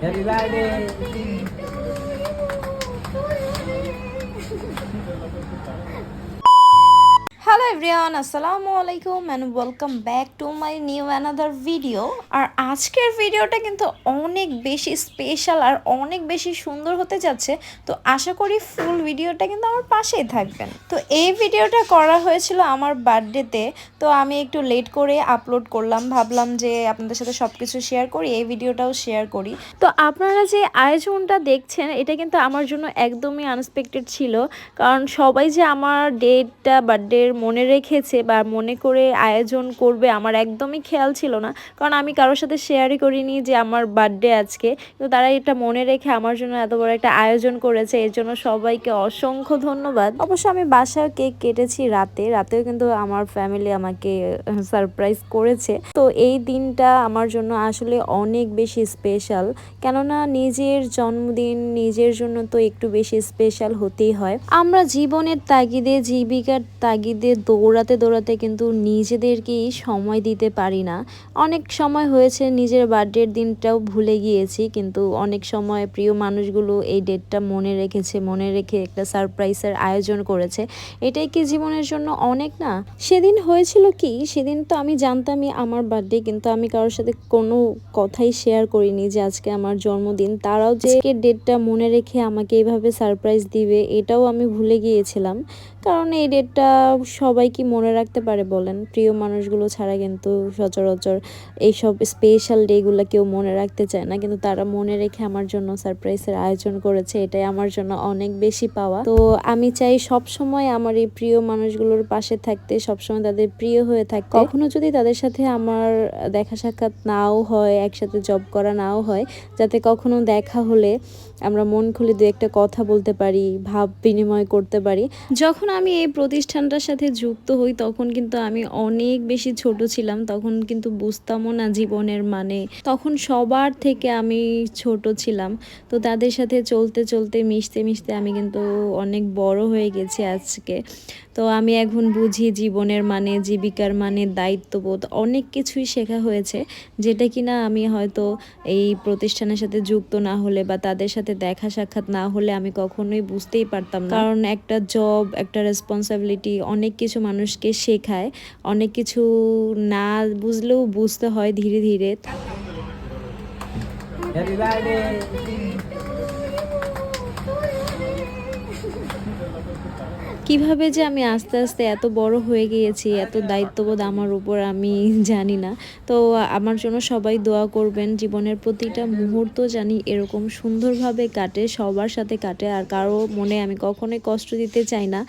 Happy birthday. Hello everyone, আসসালামু আলাইকুম and welcome back to my new another video. আর আজকের ভিডিওটা কিন্তু অনেক বেশি স্পেশাল আর অনেক বেশি সুন্দর হতে যাচ্ছে। তো আশা করি ফুল ভিডিওটা কিন্তু আমার পাশেই থাকবেন। তো এই ভিডিওটা করা হয়েছিল আমার বার্থডেতে, তো আমি একটু লেট করে আপলোড করলাম। ভাবলাম যে আপনাদের সাথে সব কিছু শেয়ার করি, এই ভিডিওটাও শেয়ার করি। তো আপনারা যে আয়োজনটা দেখছেন এটা কিন্তু আমার জন্য একদমই আনএক্সপেক্টেড ছিল, কারণ সবাই যে আমার ডেটটা বার্থডের মনে রেখেছে বা মনে করে আয়োজন করবে আমার একদমই খেয়াল ছিল না, কারণ আমি কারোর সাথে শেয়ারই করিনি যে আমার বার্থডে আজকে। তো তারা এটা মনে রেখে আমার জন্য এত বড় একটা আয়োজন করেছে, এর জন্য সবাইকে অসংখ্য ধন্যবাদ। অবশ্য আমি বাসায় কেক কেটেছি রাতেও কিন্তু আমার ফ্যামিলি আমাকে সারপ্রাইজ করেছে। তো এই দিনটা আমার জন্য আসলে অনেক বেশি স্পেশাল, কেননা নিজের জন্মদিন নিজের জন্য তো একটু বেশি স্পেশাল হতেই হয়। আমরা জীবনের তাগিদে জীবিকার তাগিদে দৌড়াতে কিন্তু নিজেদেরকেই সময় দিতে পারি না। অনেক সময় হয়েছে নিজের বার্থডের দিনটাও ভুলে গিয়েছি, কিন্তু অনেক সময় প্রিয় মানুষগুলো এই ডেটটা মনে রেখে একটা সারপ্রাইজের আয়োজন করেছে। এটাই কি জীবনের জন্য অনেক না? সেদিন হয়েছিল কি, সেদিন তো আমি জানতামই আমার বার্থডে, কিন্তু আমি কারোর সাথে কোনো কথাই শেয়ার করিনি যে আজকে আমার জন্মদিন। তারাও যে ডেটটা মনে রেখে আমাকে এইভাবে সারপ্রাইজ দিবে এটাও আমি ভুলে গিয়েছিলাম, কারণ এই ডেটটা সবাই কি মনে রাখতে পারে বলেন? প্রিয় মানুষগুলো ছাড়া কিন্তু সচরাচর এইসব স্পেশাল ডেগুলো কেউ মনে রাখতে চায় না, কিন্তু তারা মনে রেখে আমার জন্য সারপ্রাইজের আয়োজন করেছে, এটাই আমার জন্য অনেক বেশি পাওয়া। তো আমি চাই সব সময় আমার এই প্রিয় মানুষগুলোর পাশে থাকতে, সবসময় তাদের প্রিয় হয়ে থাকতে। কখনো যদি তাদের সাথে আমার দেখা সাক্ষাৎ নাও হয়, একসাথে জব করা নাও হয়, যাতে কখনো দেখা হলে আমরা মন খুলে দু একটা কথা বলতে পারি, ভাব বিনিময় করতে পারি। যখন আমি এই প্রতিষ্ঠানটার সাথে যুক্ত হই তখন কিন্তু আমি অনেক বেশি ছোট ছিলাম, তখন কিন্তু বুঝতামও না জীবনের মানে। তখন সবার থেকে আমি ছোট ছিলাম। তো তাদের সাথে চলতে মিশতে আমি কিন্তু অনেক বড় হয়ে গেছি আজকে। তো আমি এখন বুঝি জীবনের মানে, জীবিকার মানে, দায়িত্ববোধ, অনেক কিছুই শেখা হয়েছে, যেটা কিনা আমি হয়তো এই প্রতিষ্ঠানের সাথে যুক্ত না হলে বা তাদের সাথে দেখা সাক্ষাৎ না হলে আমি কখনোই বুঝতেই পারতাম না। কারণ একটা জব, একটা রেসপন্সিবিলিটি অনেক কিছু মানুষকে শেখায়, অনেক কিছু না বুঝলেও বুঝতে হয় ধীরে ধীরে। Happy birthday. কিভাবে যে আমি আস্তে আস্তে এত বড় হয়ে গিয়েছি, এত দায়িত্ববোধ আমার উপর, আমি জানি না। তো আমার জন্য সবাই দোয়া করবেন, জীবনের প্রতিটা মুহূর্ত জানি এরকম সুন্দরভাবে কাটে, সবার সাথে কাটে, আর কারো মনে আমি কখনোই কষ্ট দিতে চাই না,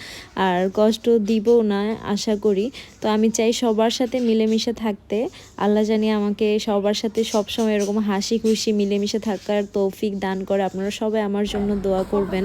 আর কষ্ট দিবও না আশা করি। তো আমি চাই সবার সাথে মিলেমিশে থাকতে। আল্লাহ জানি আমাকে সবার সাথে সবসময় এরকম হাসি খুশি মিলেমিশে থাকার তৌফিক দান করে। আপনারা সবাই আমার জন্য দোয়া করবেন।